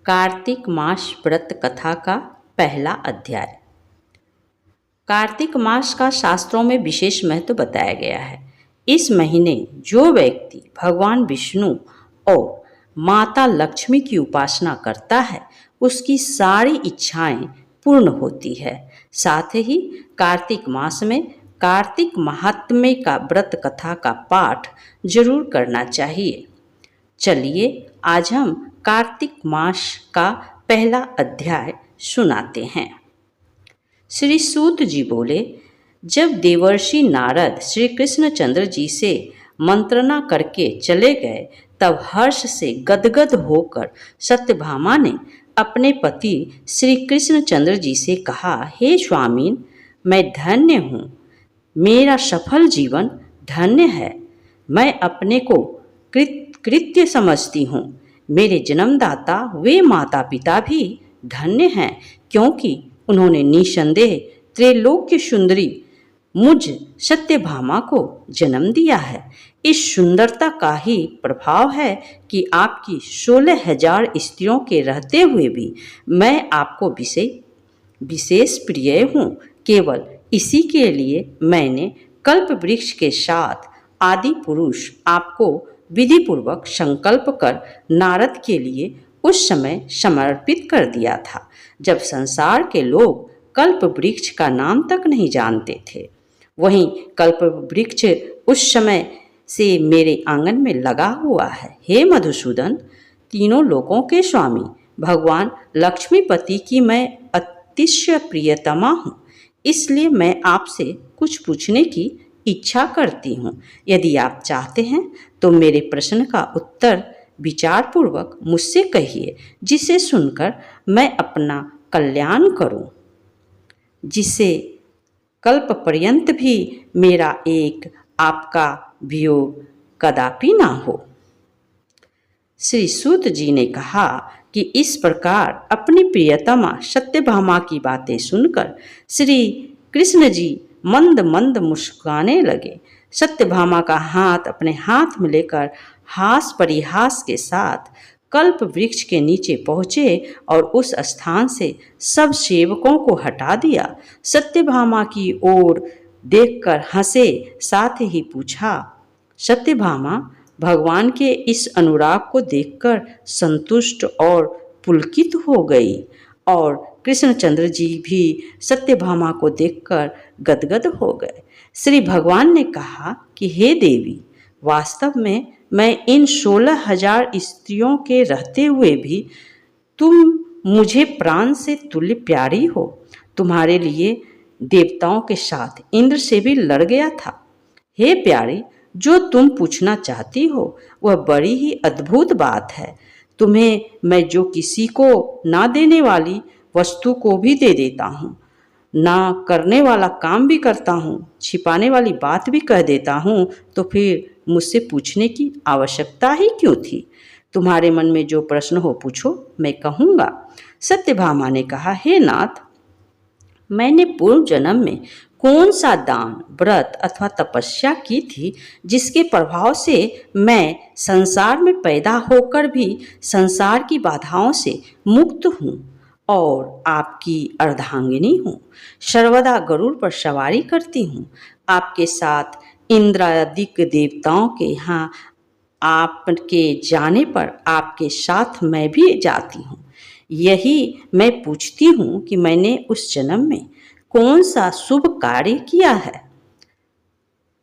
कार्तिक मास व्रत कथा का पहला अध्याय। कार्तिक मास का शास्त्रों में विशेष महत्व बताया गया है। इस महीने जो व्यक्ति भगवान विष्णु और माता लक्ष्मी की उपासना करता है उसकी सारी इच्छाएं पूर्ण होती है। साथ ही कार्तिक मास में कार्तिक महात्म्य का व्रत कथा का पाठ जरूर करना चाहिए। चलिए आज हम कार्तिक मास का पहला अध्याय सुनाते हैं। श्री सूत जी बोले, जब देवर्षि नारद श्री कृष्णचंद्र जी से मंत्रणा करके चले गए तब हर्ष से गदगद होकर सत्यभामा ने अपने पति श्री कृष्णचंद्र जी से कहा, हे स्वामीन, मैं धन्य हूँ, मेरा सफल जीवन धन्य है। मैं अपने को कृत्य समझती हूँ। मेरे जन्मदाता वे माता पिता भी धन्य हैं, क्योंकि उन्होंने निसंदेह त्रैलोक्य सुंदरी मुझ सत्यभामा को जन्म दिया है। इस सुंदरता का ही प्रभाव है कि आपकी 16,000 स्त्रियों के रहते हुए भी मैं आपको विशेष प्रिय हूँ। केवल इसी के लिए मैंने कल्प वृक्ष के साथ आदि पुरुष आपको विधि पूर्वक संकल्प कर नारद के लिए उस समय समर्पित कर दिया था, जब संसार के लोग कल्प वृक्ष का नाम तक नहीं जानते थे। वहीं कल्प वृक्ष उस समय से मेरे आंगन में लगा हुआ है। हे मधुसूदन, तीनों लोकों के स्वामी भगवान लक्ष्मीपति की मैं अतिशय प्रियतमा हूँ, इसलिए मैं आपसे कुछ पूछने की इच्छा करती हूँ। यदि आप चाहते हैं तो मेरे प्रश्न का उत्तर विचारपूर्वक मुझसे कहिए, जिसे सुनकर मैं अपना कल्याण करूं, जिससे कल्प पर्यंत भी मेरा एक आपका वियोग कदापि ना हो। श्री सूत जी ने कहा कि इस प्रकार अपनी प्रियतमा सत्यभामा की बातें सुनकर श्री कृष्ण जी मंद मंद मुस्कुराने लगे। सत्यभामा का हाथ अपने हाथ में लेकर हास परिहास के साथ कल्प वृक्ष के नीचे पहुँचे और उस स्थान से सब सेवकों को हटा दिया। सत्यभामा की ओर देखकर हंसे, साथ ही पूछा, सत्यभामा, भगवान के इस अनुराग को देखकर संतुष्ट और पुलकित हो गई और कृष्णचंद्र जी भी सत्यभामा को देखकर गदगद हो गए। श्री भगवान ने कहा कि हे देवी, वास्तव में मैं इन 16,000 स्त्रियों के रहते हुए भी तुम मुझे प्राण से तुल्य प्यारी हो। तुम्हारे लिए देवताओं के साथ इंद्र से भी लड़ गया था। हे प्यारी, जो तुम पूछना चाहती हो वह बड़ी ही अद्भुत बात है। तुम्हें मैं जो किसी को ना देने वाली वस्तु को भी दे देता हूँ, ना करने वाला काम भी करता हूँ, छिपाने वाली बात भी कह देता हूँ, तो फिर मुझसे पूछने की आवश्यकता ही क्यों थी? तुम्हारे मन में जो प्रश्न हो पूछो, मैं कहूँगा। सत्यभामा ने कहा, हे नाथ, मैंने पूर्व जन्म में कौन सा दान, व्रत अथवा तपस्या की थी जिसके प्रभाव से मैं संसार में पैदा होकर भी संसार की बाधाओं से मुक्त हूँ और आपकी अर्धांगिनी हूँ। सर्वदा गरुड़ पर सवारी करती हूँ। आपके साथ इंद्रादिक देवताओं के यहाँ आपके जाने पर आपके साथ मैं भी जाती हूँ। यही मैं पूछती हूँ कि मैंने उस जन्म में कौन सा शुभ कार्य किया है,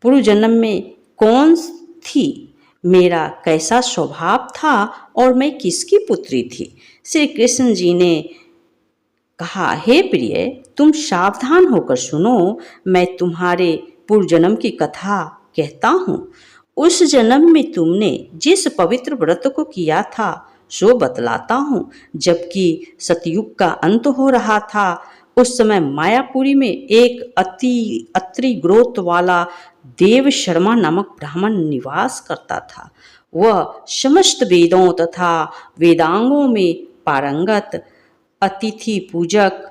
पूर्व जन्म में कौन थी, मेरा कैसा स्वभाव था और मैं किसकी पुत्री थी। श्री कृष्ण जी ने कहा, हे प्रिय, तुम सावधान होकर सुनो, मैं तुम्हारे पूर्व जन्म की कथा कहता हूँ। उस जन्म में तुमने जिस पवित्र व्रत को किया था सो बतलाता हूँ। जबकि सतयुग का अंत हो रहा था, उस समय मायापुरी में एक अत्रि गोत्र वाला देव शर्मा नामक ब्राह्मण निवास करता था। वह समस्त वेदों तथा वेदांगों में पारंगत, अतिथि पूजक,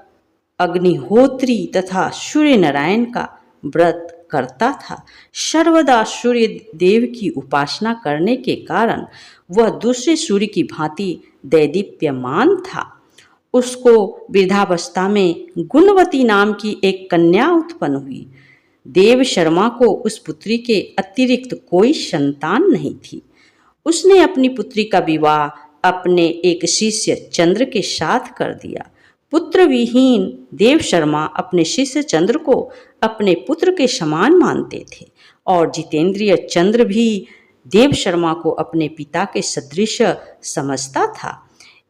अग्निहोत्री तथा सूर्य नारायण का व्रत करता था। सर्वदा सूर्य देव की उपासना करने के कारण वह दूसरे सूर्य की भांति दैदीप्यमान था। उसको वृद्धावस्था में गुणवती नाम की एक कन्या उत्पन्न हुई। देव शर्मा को उस पुत्री के अतिरिक्त कोई संतान नहीं थी। उसने अपनी पुत्री का विवाह अपने एक शिष्य चंद्र के साथ कर दिया। पुत्र विहीन देव शर्मा अपने शिष्य चंद्र को अपने पुत्र के समान मानते थे और जितेंद्रिय चंद्र भी देव शर्मा को अपने पिता के सदृश समझता था।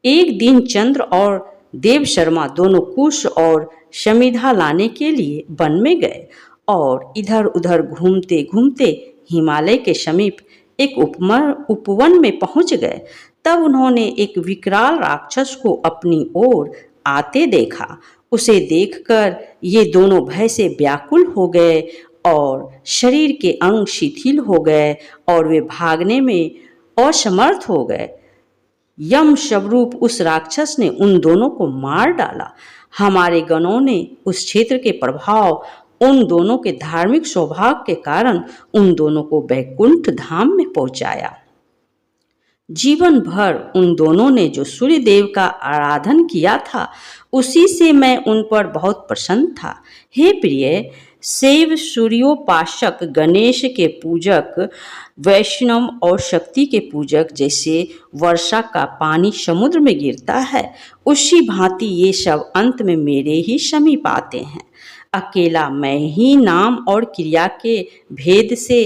एक दिन चंद्र और देव शर्मा दोनों कुश और समिधा लाने के लिए वन में गए और इधर उधर घूमते घूमते हिमालय के समीप एक उपवन में पहुंच गए। तब उन्होंने एक विकराल राक्षस को अपनी ओर आते देखा। उसे देखकर ये दोनों भय से व्याकुल हो गए और शरीर के अंग शिथिल हो गए और वे भागने में असमर्थ हो गए। यम स्वरूप उस राक्षस ने उन दोनों को मार डाला। हमारे गणों ने उस क्षेत्र के प्रभाव उन दोनों के धार्मिक सौभाग्य के कारण उन दोनों को वैकुंठ धाम में पहुंचाया। जीवन भर उन दोनों ने जो सूर्य देव का आराधन किया था उसी से मैं उन पर बहुत प्रसन्न था। हे प्रिय, शैव सूर्योपासक, गणेश के पूजक, वैष्णव और शक्ति के पूजक जैसे वर्षा का पानी समुद्र में गिरता है उसी भांति ये सब अंत में मेरे ही समीप आते हैं। अकेला मैं ही नाम और क्रिया के भेद से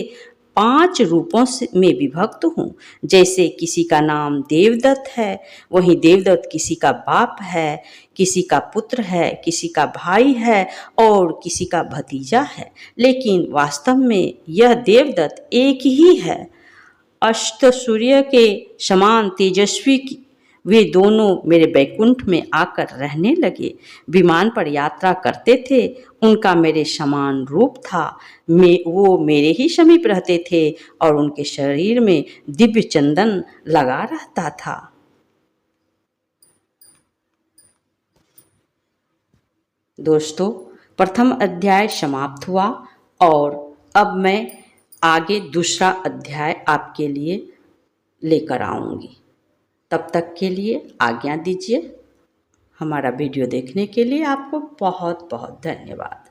5 रूपों में विभक्त हूँ। जैसे किसी का नाम देवदत्त है, वहीं देवदत्त किसी का बाप है, किसी का पुत्र है, किसी का भाई है और किसी का भतीजा है, लेकिन वास्तव में यह देवदत्त एक ही है। अस्त सूर्य के समान तेजस्वी वे दोनों मेरे बैकुंठ में आकर रहने लगे। विमान पर यात्रा करते थे, उनका मेरे समान रूप था। वो मेरे ही समीप रहते थे और उनके शरीर में दिव्य चंदन लगा रहता था। दोस्तों, प्रथम अध्याय समाप्त हुआ और अब मैं आगे दूसरा अध्याय आपके लिए लेकर आऊँगी। तब तक के लिए आज्ञा दीजिए। हमारा वीडियो देखने के लिए आपको बहुत बहुत धन्यवाद।